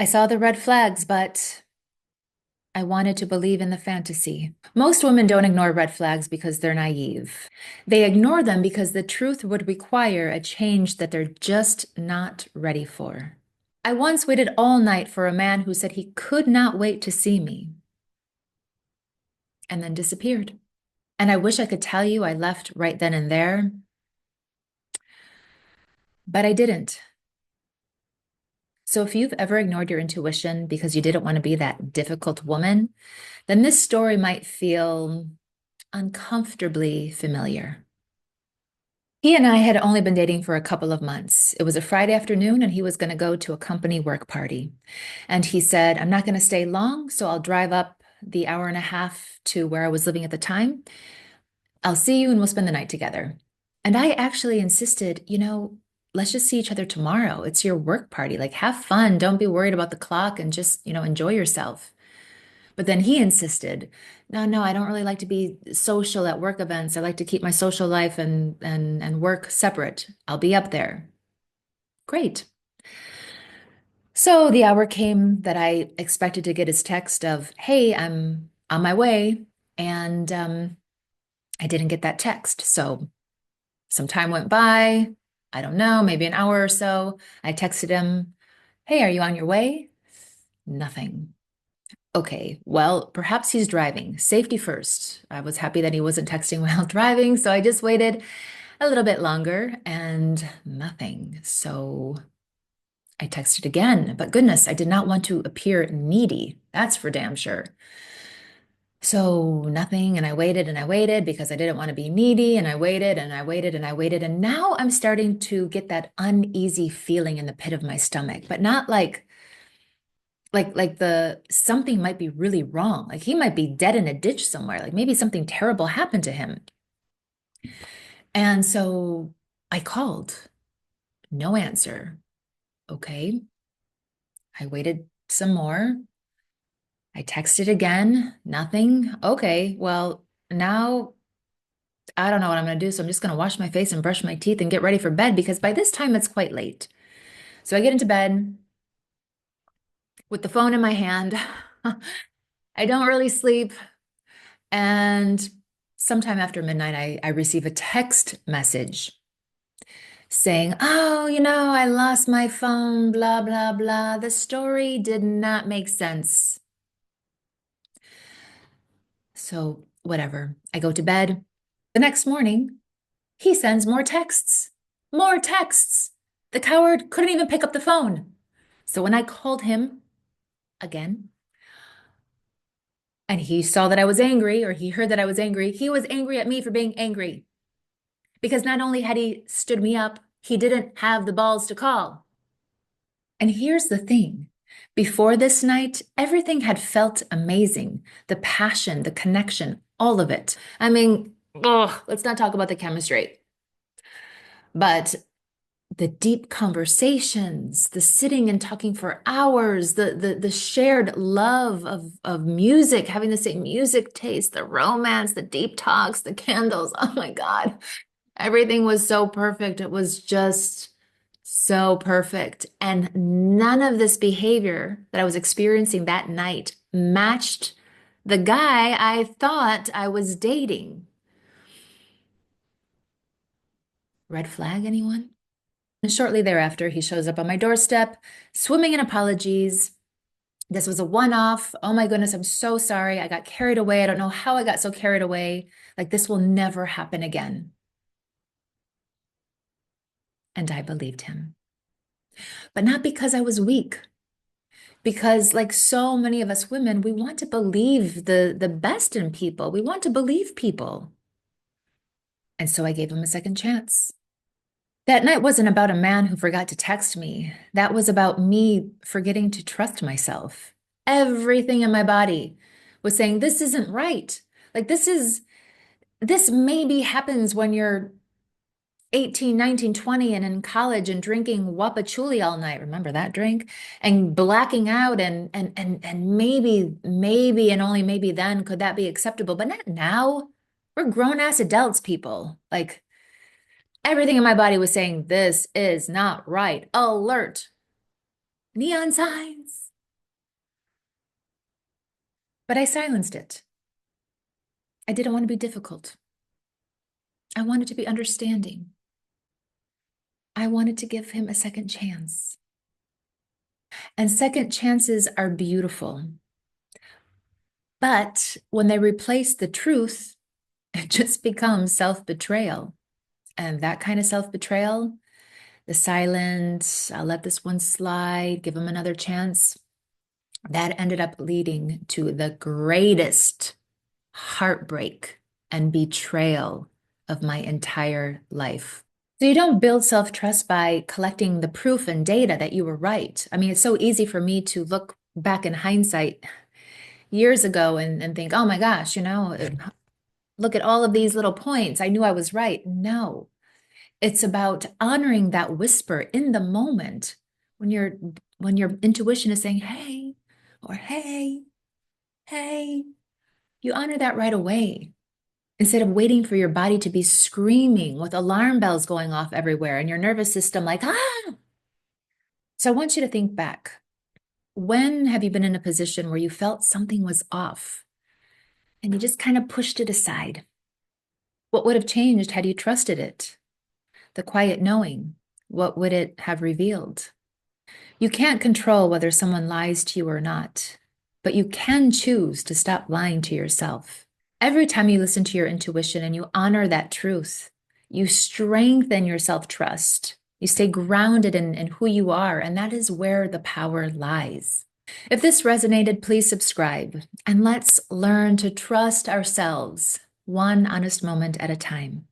I saw the red flags, but I wanted to believe in the fantasy. Most women don't ignore red flags because they're naive. They ignore them because the truth would require a change that they're just not ready for. I once waited all night for a man who said he could not wait to see me and then disappeared. And I wish I could tell you I left right then and there, but I didn't. So if you've ever ignored your intuition because you didn't want to be that difficult woman, then this story might feel uncomfortably familiar. He and I had only been dating for a couple of months. It was a Friday afternoon, and he was going to go to a company work party. And he said, I'm not going to stay long, so I'll drive up the hour and a half to where I was living at the time. I'll see you and we'll spend the night together. And I actually insisted, let's just see each other tomorrow. It's your work party. Like, have fun. Don't be worried about the clock and just, enjoy yourself. But then he insisted, no, I don't really like to be social at work events. I like to keep my social life and work separate. I'll be up there. Great. So the hour came that I expected to get his text of, hey, I'm on my way. And I didn't get that text. So some time went by. I don't know, maybe an hour or so. I texted him, hey, are you on your way? Nothing. Okay, well, perhaps he's driving. Safety first. I was happy that he wasn't texting while driving, so I just waited a little bit longer and nothing. So I texted again, but goodness, I did not want to appear needy. That's for damn sure. So nothing, and I waited because I didn't want to be needy, and I waited and I waited and I waited, and now I'm starting to get that uneasy feeling in the pit of my stomach, but not like the something might be really wrong. Like he might be dead in a ditch somewhere. Like maybe something terrible happened to him. And so I called. No answer. Okay. I waited some more. I texted again. Nothing. Okay. Well, now I don't know what I'm going to do. So I'm just going to wash my face and brush my teeth and get ready for bed because by this time it's quite late. So I get into bed with the phone in my hand. I don't really sleep. And sometime after midnight, I receive a text message saying, oh, I lost my phone, blah, blah, blah. The story did not make sense. So, whatever. I go to bed. The next morning, he sends more texts. More texts. The coward couldn't even pick up the phone. So, when I called him again, and he saw that I was angry, or he heard that I was angry, he was angry at me for being angry. Because not only had he stood me up, he didn't have the balls to call. And here's the thing. Before this night, everything had felt amazing. The passion, the connection, all of it. I mean, let's not talk about the chemistry. But the deep conversations, the sitting and talking for hours, the shared love of music, having the same music taste, the romance, the deep talks, the candles. Oh my God. Everything was so perfect. It was just so perfect. And none of this behavior that I was experiencing that night matched the guy I thought I was dating. Red flag, anyone? And shortly thereafter, he shows up on my doorstep, swimming in apologies. This was a one-off. Oh my goodness, I'm so sorry. I got carried away. I don't know how I got so carried away. Like this will never happen again. And I believed him. But not because I was weak. Because like so many of us women, we want to believe the best in people. We want to believe people. And so I gave him a second chance. That night wasn't about a man who forgot to text me. That was about me forgetting to trust myself. Everything in my body was saying, this isn't right. Like this maybe happens when you're 18, 19, 20 and in college and drinking Wapachuli all night. Remember that drink? And blacking out and maybe and only maybe then could that be acceptable, but not now. We're grown-ass adults, people. Like everything in my body was saying, this is not right. Alert. Neon signs. But I silenced it. I didn't want to be difficult. I wanted to be understanding. I wanted to give him a second chance. And second chances are beautiful. But when they replace the truth, it just becomes self-betrayal. And that kind of self-betrayal, the silent, I'll let this one slide, give him another chance, that ended up leading to the greatest heartbreak and betrayal of my entire life. So you don't build self-trust by collecting the proof and data that you were right. I mean, it's so easy for me to look back in hindsight years ago and think, oh my gosh, look at all of these little points. I knew I was right. No, it's about honoring that whisper in the moment when your intuition is saying, hey, or hey, you honor that right away. Instead of waiting for your body to be screaming with alarm bells going off everywhere and your nervous system like, ah. So I want you to think back. When have you been in a position where you felt something was off and you just kind of pushed it aside? What would have changed had you trusted it? The quiet knowing, what would it have revealed? You can't control whether someone lies to you or not, but you can choose to stop lying to yourself. Every time you listen to your intuition and you honor that truth, you strengthen your self-trust. You stay grounded in who you are, and that is where the power lies. If this resonated, please subscribe, and let's learn to trust ourselves one honest moment at a time.